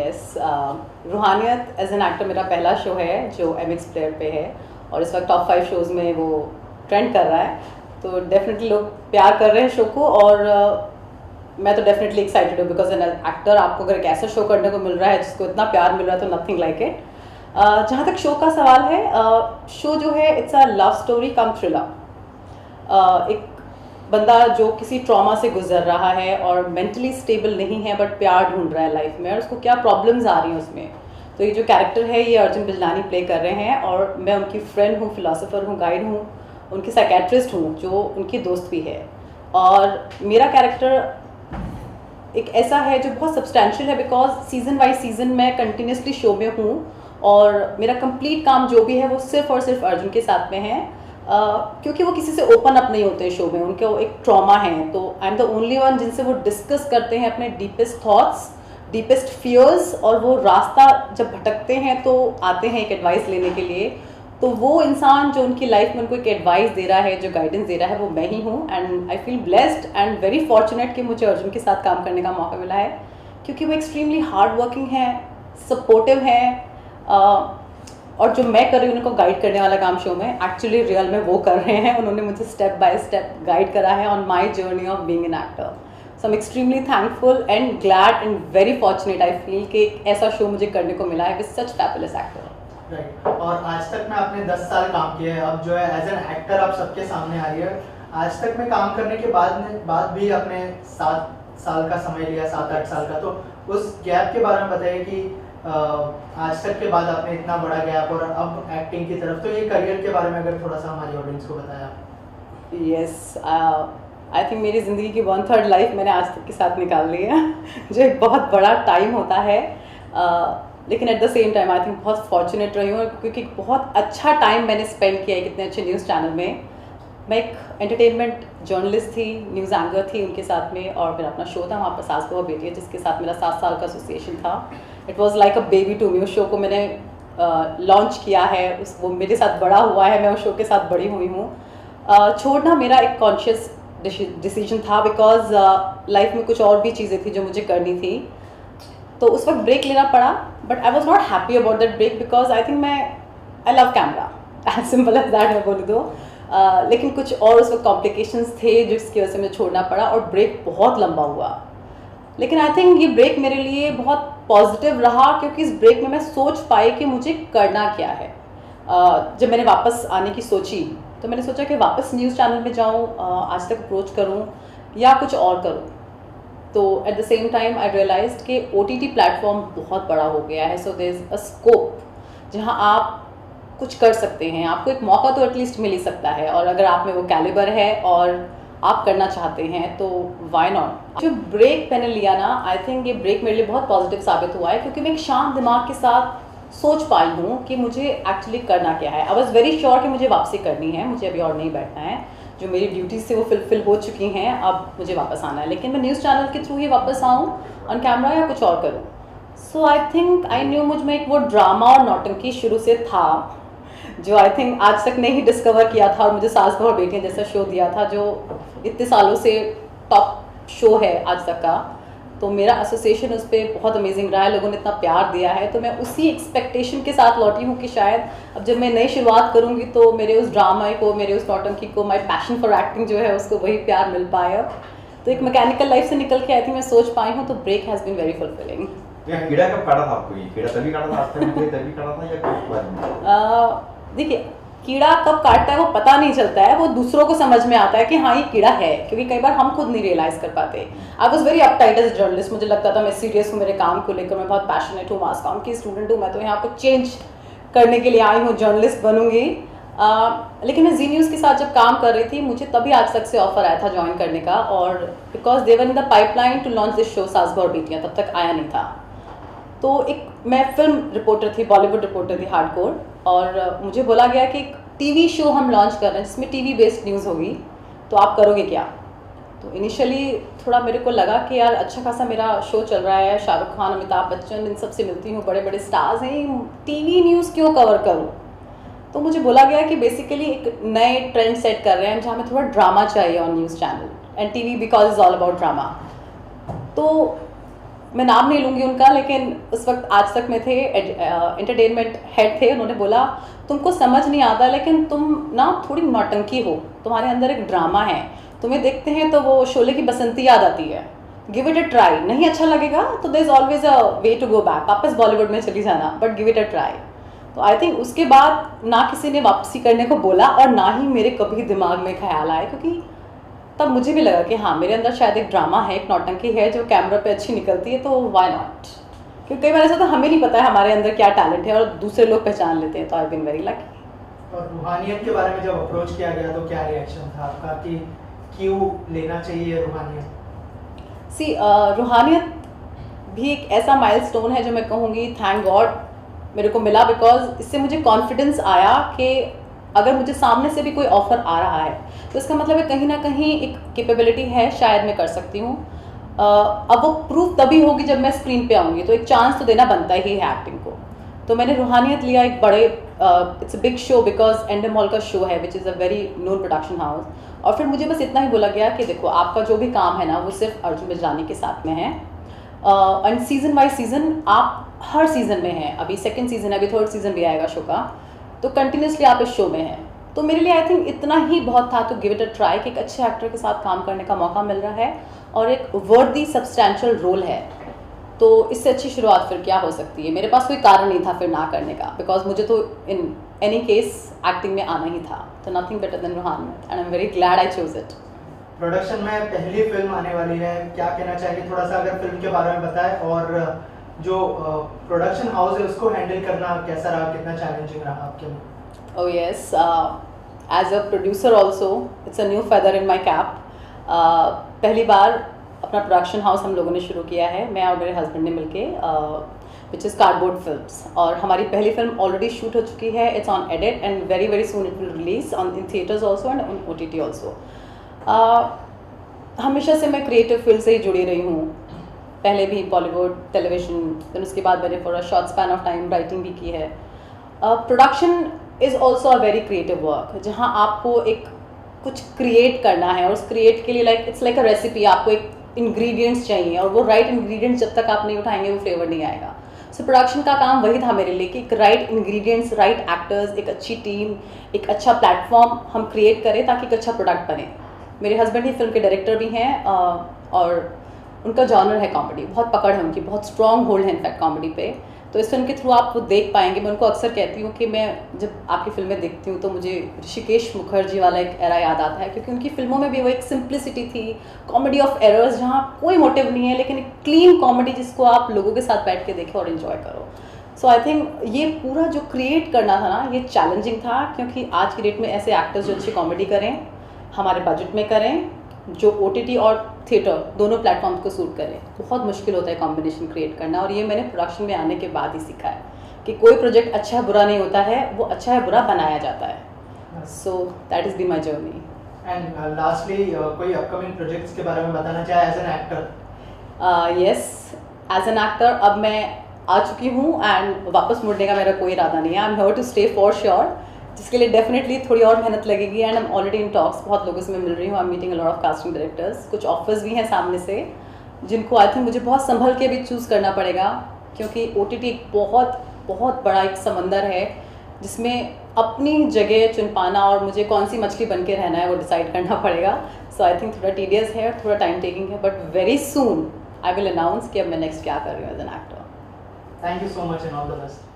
Yes, रूहानियत as an actor मेरा पहला show है जो MX प्लेयर पे है और इस वक्त टॉप 5 शोज़ में वो ट्रेंड कर रहा है। तो डेफिनेटली लोग प्यार कर रहे हैं शो को और मैं तो डेफिनेटली एक्साइटेड हूँ बिकॉज एन एक्टर आपको अगर एक ऐसा शो करने को मिल रहा है जिसको इतना प्यार मिल रहा है तो नथिंग लाइक इट। जहाँ तक शो का सवाल है, शो जो है it's a love story come thriller. एक बंदा जो किसी ट्रॉमा से गुजर रहा है और मेंटली स्टेबल नहीं है बट प्यार ढूंढ रहा है लाइफ में और उसको क्या प्रॉब्लम्स आ रही हैं उसमें। तो ये जो कैरेक्टर है ये अर्जुन बिजलानी प्ले कर रहे हैं और मैं उनकी फ्रेंड हूँ, फिलोसोफर हूँ, गाइड हूँ, उनकी साइकेट्रिस्ट हूँ जो उनकी दोस्त भी है। और मेरा कैरेक्टर एक ऐसा है जो बहुत सब्सटैंशियल है बिकॉज सीज़न बाई सीज़न मैं कंटिन्यूसली शो में हूँ और मेरा कंप्लीट काम जो भी है वो सिर्फ और सिर्फ अर्जुन के साथ में है। क्योंकि वो किसी से ओपन अप नहीं होते हैं शो में, उनके एक ट्रॉमा है तो I am the only one जिनसे वो डिस्कस करते हैं अपने डीपेस्ट थॉट्स, डीपेस्ट फियर्स और वो रास्ता जब भटकते हैं तो आते हैं एक एडवाइस लेने के लिए। तो वो इंसान जो उनकी लाइफ में उनको एक एडवाइस दे रहा है, जो गाइडेंस दे रहा है, वो मैं ही हूँ। And I feel blessed and very fortunate कि मुझे अर्जुन के साथ काम करने का मौका मिला है क्योंकि वो एक्सट्रीमली हार्ड वर्किंग है, सपोर्टिव है और जो मैं कर रही हूँ उनको गाइड करने वाला काम शो में एक्चुअली रियल में वो कर रहे हैं। उन्होंने मुझे स्टेप बाय स्टेप गाइड करा है on my journey of being an actor. So I am extremely thankful and glad and very fortunate I feel कि एक ऐसा शो मुझे करने को मिला है with such fabulous actor. Right, और आज तक में आपने 10 साल काम किया है, अब जो है एज एन एक्टर आप सबके सामने आ रही है। आज तक में काम करने के बाद भी आपने 7 साल का समय लिया, 7-8 साल का, तो उस गैप के बारे में बताइए कि आज तक के बाद आपने इतना बड़ा गैप और अब एक्टिंग की तरफ, तो ये करियर के बारे में अगर थोड़ा सा हमारी ऑडियंस को बताया। यस, आई थिंक मेरी ज़िंदगी की 1/3 लाइफ मैंने आज तक के साथ निकाल ली है जो एक बहुत बड़ा टाइम होता है। लेकिन eight the same time I think बहुत फॉर्चुनेट रही हूँ क्योंकि बहुत अच्छा टाइम मैंने स्पेंड किया है कितने अच्छे न्यूज़ चैनल में। मैं एक एंटरटेनमेंट जर्नलिस्ट थी, न्यूज़ एंकर थी उनके साथ में और मेरा अपना शो था वहाँ पर सास बहू बेटी है जिसके साथ मेरा 7 साल का एसोसिएशन था। It was like a baby to me. उस शो को मैंने लॉन्च किया है, वो मेरे साथ बड़ा हुआ है, मैं उस शो के साथ बड़ी हुई हूँ। छोड़ना मेरा एक कॉन्शियस डिसीजन था बिकॉज लाइफ में कुछ और भी चीज़ें थी जो मुझे करनी थी तो उस वक्त ब्रेक लेना पड़ा। But I was not happy about that break because I think I love camera, as simple as that मैं बोल दूँ। लेकिन कुछ और उस वक्त कॉम्प्लिकेशंस थे जिसकी वजह से मुझे छोड़ना पड़ा और ब्रेक बहुत लंबा हुआ। लेकिन आई थिंक ये ब्रेक मेरे लिए बहुत पॉजिटिव रहा क्योंकि इस ब्रेक में मैं सोच पाई कि मुझे करना क्या है। जब मैंने वापस आने की सोची तो मैंने सोचा कि वापस न्यूज़ चैनल में जाऊँ, आज तक अप्रोच करूँ या कुछ और करूँ। तो at the same time I realized कि OTT प्लेटफॉर्म बहुत बड़ा हो गया है, so there is a scope जहाँ आप कुछ कर सकते हैं। आपको एक मौका तो एटलीस्ट मिल ही सकता है और अगर आप में वो कैलिबर है और आप करना चाहते हैं तो वाई नॉट। जो ब्रेक मैंने लिया ना, आई थिंक ये ब्रेक मेरे लिए बहुत पॉजिटिव साबित हुआ है क्योंकि मैं एक शांत दिमाग के साथ सोच पाई हूँ कि मुझे एक्चुअली करना क्या है। आई वॉज वेरी श्योर कि मुझे वापसी करनी है, मुझे अभी और नहीं बैठना है, जो मेरी ड्यूटीज थी वो फिल हो चुकी हैं, अब मुझे वापस आना है। लेकिन मैं न्यूज़ चैनल के थ्रू ही वापस आऊँ ऑन कैमरा या कुछ और करूँ। सो आई थिंक आई न्यू मुझ में एक वो ड्रामा और नौटंकी शुरू से था जो आई थिंक आज तक नहीं डिस्कवर किया था और मुझे सास बहू बेटियां जैसा शो दिया था जो इतने सालों से टॉप शो है आज तक का। तो मेरा एसोसिएशन उस पर बहुत अमेजिंग रहा है, लोगों ने इतना प्यार दिया है। तो मैं उसी एक्सपेक्टेशन के साथ लौटी हूँ कि शायद अब जब मैं नई शुरुआत करूँगी तो मेरे उस ड्रामा को, मेरे उस नौटंकी को, माई पैशन फॉर एक्टिंग जो है उसको वही प्यार मिल पाए। अब तो एक मैकेनिकल लाइफ से निकल के आई थिंक मैं सोच पाई हूँ, तो break has been very fulfilling. कीड़ा कब काटा था आपको? ये कीड़ा तभी काटा था, तभी काटा था या कब बाद में? देखिए, कीड़ा कब काटता है वो पता नहीं चलता है, वो दूसरों को समझ में आता है कि हाँ ये कीड़ा है, क्योंकि कई बार हम खुद नहीं रियलाइज कर पाते। I was very uptight as journalist, मुझे लगता था मैं सीरियस हूँ मेरे काम को लेकर, मैं बहुत पैशनेट हूँ, मास कॉम की स्टूडेंट हूँ, मैं तो यहाँ पर चेंज करने के लिए आई हूँ, जर्नलिस्ट बनूंगी। लेकिन मैं जी न्यूज़ के साथ जब काम कर रही थी मुझे तभी आज तक से ऑफर आया था ज्वाइन करने का, और because they were in the pipeline to launch this show Saas Bahu बेटियां, तब तक आया नहीं था। तो एक मैं फिल्म रिपोर्टर थी, बॉलीवुड रिपोर्टर थी हार्डकोर, और मुझे बोला गया कि एक टीवी शो हम लॉन्च कर रहे हैं जिसमें टीवी बेस्ड न्यूज़ होगी, तो आप करोगे क्या? तो इनिशियली थोड़ा मेरे को लगा कि यार अच्छा खासा मेरा शो चल रहा है, शाहरुख खान, अमिताभ बच्चन, इन सब से मिलती हूँ, बड़े बड़े स्टार्स हैं, टीवी न्यूज़ क्यों कवर करूँ? तो मुझे बोला गया कि बेसिकली एक नए ट्रेंड सेट कर रहे हैं जहाँ में थोड़ा ड्रामा चाहिए on news channel, and TV because is all about drama. तो मैं नाम नहीं लूँगी उनका, लेकिन उस वक्त आज तक में थे, एंटरटेनमेंट हेड थे। उन्होंने बोला तुमको समझ नहीं आता लेकिन तुम ना थोड़ी नौटंकी हो, तुम्हारे अंदर एक ड्रामा है, तुम्हें देखते हैं तो वो शोले की बसंती याद आती है, गिव इट अ ट्राई, नहीं अच्छा लगेगा तो there is always a way to go back, वापस बॉलीवुड में चली जाना, but give it a try. तो आई थिंक उसके बाद ना किसी ने वापसी करने को बोला और ना ही मेरे कभी दिमाग में ख्याल आया, क्योंकि तब मुझे भी लगा कि हाँ मेरे अंदर शायद एक ड्रामा है, एक नौटंकी है जो कैमरा पे अच्छी निकलती है, तो व्हाई नॉट। क्योंकि कई बार ऐसा तो हमें नहीं पता है हमारे अंदर क्या टैलेंट है और दूसरे लोग पहचान लेते हैं, तो आई बीन वेरी लकी। और रूहानियत के बारे में जब अप्रोच किया गया तो क्या रिएक्शन था आपका कि क्यों लेना चाहिए रूहानियत? सी रूहानियत भी एक ऐसा माइलस्टोन है जो मैं कहूँगी थैंक गॉड मेरे को मिला, बिकॉज इससे मुझे कॉन्फिडेंस आया कि अगर मुझे सामने से भी कोई ऑफर आ रहा है तो इसका मतलब है कहीं ना कहीं एक कैपेबिलिटी है, शायद मैं कर सकती हूँ। अब वो प्रूफ तभी होगी जब मैं स्क्रीन पे आऊँगी, तो एक चांस तो देना बनता ही है एक्टिंग को। तो मैंने रूहानियत लिया, एक बड़े it's a big show because Endemol का शो है which is a very known production house, और फिर मुझे बस इतना ही बोला गया कि देखो आपका जो भी काम है ना वो सिर्फ अर्जुन बिजलानी के साथ में है, एंड सीजन बाई सीजन आप हर सीजन में हैं, अभी सेकंड सीजन है, अभी थर्ड सीजन भी आएगा शो का, तो कंटिन्यूसली आप इस शो में हैं। तो मेरे लिए आई थिंक इतना ही बहुत था, तो गिव इट अ ट्राई कि एक अच्छे एक्टर के साथ काम करने का मौका मिल रहा है और एक वर्दी सब्सटैंशियल रोल है, तो इससे अच्छी शुरुआत फिर क्या हो सकती है। मेरे पास कोई कारण नहीं था फिर ना करने का, बिकॉज मुझे तो इन एनी केस एक्टिंग में आना ही था, तो nothing better than Roohaniyat, and I am very glad I choose it. Production में पहली फिल्म आने वाली है, क्या कहना चाहेंगे, थोड़ा सा अगर फिल्म के बारे में बताएं, और जो प्रोडक्शन हाउस है उसको हैंडल करना कैसा रहा, कितना चैलेंजिंग रहा आपके लिए? Oh yes, as a producer also, it's a new feather in my cap. पहली बार अपना प्रोडक्शन हाउस हम लोगों ने शुरू किया है, मैं और मेरे हस्बैंड ने मिलके, विच इज़ कार्डबोर्ड फिल्म्स, और हमारी पहली फिल्म ऑलरेडी शूट हो चुकी है, it's on edit and very very soon it will release on in theatres also and on OTT also. हमेशा से मैं क्रिएटिव फील्ड से ही जुड़ी रही हूँ, पहले भी बॉलीवुड, टेलीविजन, फिर उसके बाद मैंने for a short span of time writing भी की है। Production is also a very creative work, जहाँ आपको एक कुछ क्रिएट करना है और उस क्रिएट के लिए like it's like a recipe, आपको एक इंग्रेडिएंट्स चाहिए और वो राइट इंग्रेडिएंट्स जब तक आप नहीं उठाएंगे वो फ्लेवर नहीं आएगा। सो प्रोडक्शन का काम वही था मेरे लिए कि एक राइट इंग्रेडिएंट्स, राइट एक्टर्स, एक अच्छी टीम, एक अच्छा प्लेटफॉर्म हम क्रिएट करें ताकि एक अच्छा प्रोडक्ट बने। मेरे हस्बैंड ही फिल्म के डायरेक्टर भी हैं और उनका जॉनर है कॉमेडी, बहुत पकड़ है उनकी, बहुत स्ट्रॉन्ग होल्ड है इनफैक्ट कॉमेडी पे, तो इस फिल्म के थ्रू आप वो देख पाएंगे। मैं उनको अक्सर कहती हूँ कि मैं जब आपकी फिल्में देखती हूँ तो मुझे ऋषिकेश मुखर्जी वाला एक एरा याद आता है, क्योंकि उनकी फिल्मों में भी वो एक सिंप्लिसिटी थी, कॉमेडी ऑफ एरर्स, जहाँ कोई मोटिव नहीं है लेकिन एक क्लीन कॉमेडी जिसको आप लोगों के साथ बैठ के देखें और इन्जॉय करो। सो आई थिंक ये पूरा जो क्रिएट करना था ना, ये चैलेंजिंग था, क्योंकि आज की डेट में ऐसे एक्टर्स जो अच्छी कॉमेडी करें, हमारे बजट में करें, जो OTT और थिएटर दोनों प्लेटफॉर्म्स को सूट करें, बहुत मुश्किल होता है कॉम्बिनेशन क्रिएट करना, और ये मैंने प्रोडक्शन में आने के बाद ही सीखा है कि कोई प्रोजेक्ट अच्छा बुरा नहीं होता है, वो अच्छा है बुरा बनाया जाता है। So that is been my journey. And lastly कोई अपकमिंग प्रोजेक्ट्स के बारे में बताना चाहे as an actor? Yes, as an actor अब मैं आ चुकी हूँ एंड वापस मुड़ने का मेरा कोई इरादा नहीं है। I am here to stay for sure, जिसके लिए डेफिनेटली थोड़ी और मेहनत लगेगी, and I am already in talks, बहुत लोगों से मैं मिल रही हूँ, I am meeting a lot of casting directors, कुछ ऑफर्स भी हैं सामने से जिनको आई थिंक मुझे बहुत संभल के भी चूज़ करना पड़ेगा, क्योंकि OTT एक बहुत बहुत बड़ा एक समंदर है जिसमें अपनी जगह चुन पाना और मुझे कौन सी मछली बन के रहना है वो डिसाइड करना पड़ेगा। सो आई थिंक थोड़ा टीडियस है, थोड़ा टाइम टेकिंग है, but very soon I will announce कि अब मैं नेक्स्ट क्या कर रही हूँ as an actor. Thank you so much and all the best.